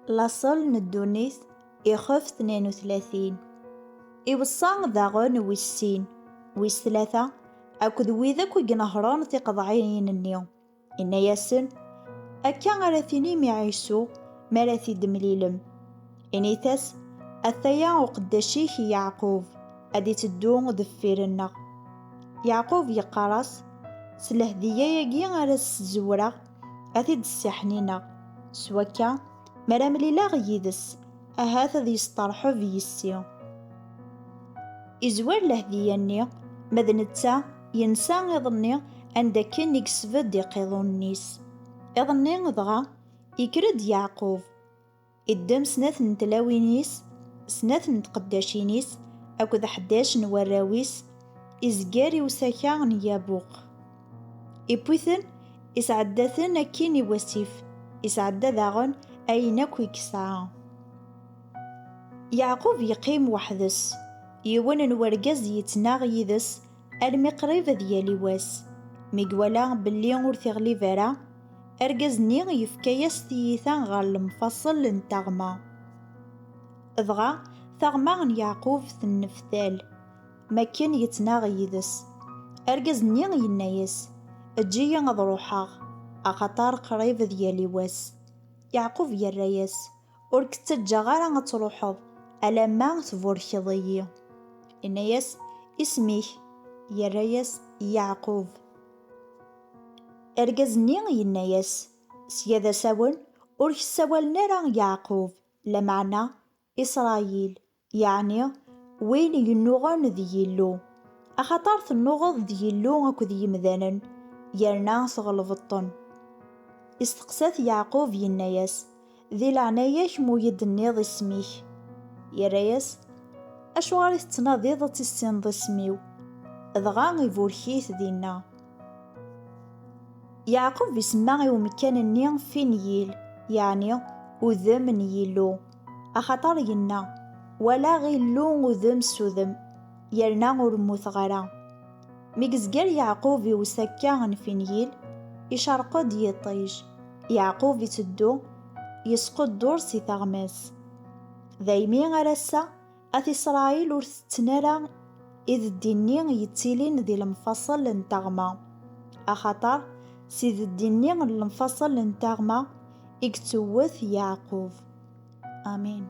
لاصل ندونيث إخف 32. إوصان داغن ويسين ويس 3 أكد ويذاك ويقنهران تقضعين النيو إن ياسن أكا غراثيني معيسو مراثي دمليلم إنيتاس أثيا وقداشيك يعقوب أدي تدون دفيرنا يعقوب يقارس سلهديا يجي غرس زورا أثيد السحنينا سواكا مرام ليلا غيدس أهاث ذي يسطرحو في السيو إزوار لهدياني مذنتا ينسى يظني عندكن يكسفد يقيضون النيس يظني غضغا يكرد يعقوب إدم سنات نتلاوينيس سنات نتقداشينيس أكد 11 نوراويس إزجاري وساكا نيابوق إبوثن إسعدثن أكيني وسيف إسعدى داغن أيناك يكسعا يعقوب يقيم وحدس يوان نورقز يتناغ يدس المقريب ديالي واس ميقوالا بلي ور تغلي فارا أرقزني يفكاياس تيثان غار المفصل لنتاغما ضغا ثغما يعقوب ثنفتال مكان يتناغ يدس أرقزني ينايس اجي غضروحاغ أخطار قريب ديالي واس يعقوب يرايس وركتجا غارا غتروحض ألا ما تبوركضي إنايس اسميه يرايس يعقوب أرقزني ينايس سيادة ساول ورك ساول نرى يعقوب لمعنى إسرائيل يعني وين ينوغن ذيلو أخطار النغض ذيلو أكو ذي مذانا يرنا صغل بطن استقسات يعقوب ينايس ذي العناية مويد النيض اسميه يرايس أشوار تناضيضة السنض اسميو ضغا يبوركيث دينا يعقوب يسمى ومكان النيم فينييل يعني وذم نيلو أخطر ينا ولا غيلو وذم سوذم يرنا ورموث غرا ميكزقال يعقوب وسكا فينييل يشارقو ديطيج يعقوب يتدو يسقط دور سي ثغماس ذايمي غرسا أث إسرائيل ورثتنارا إذ الديني يتسيلين ذي المفصل لنتغما أخطر سيد الديني المفصل لنتغما اكتوث يعقوب آمين.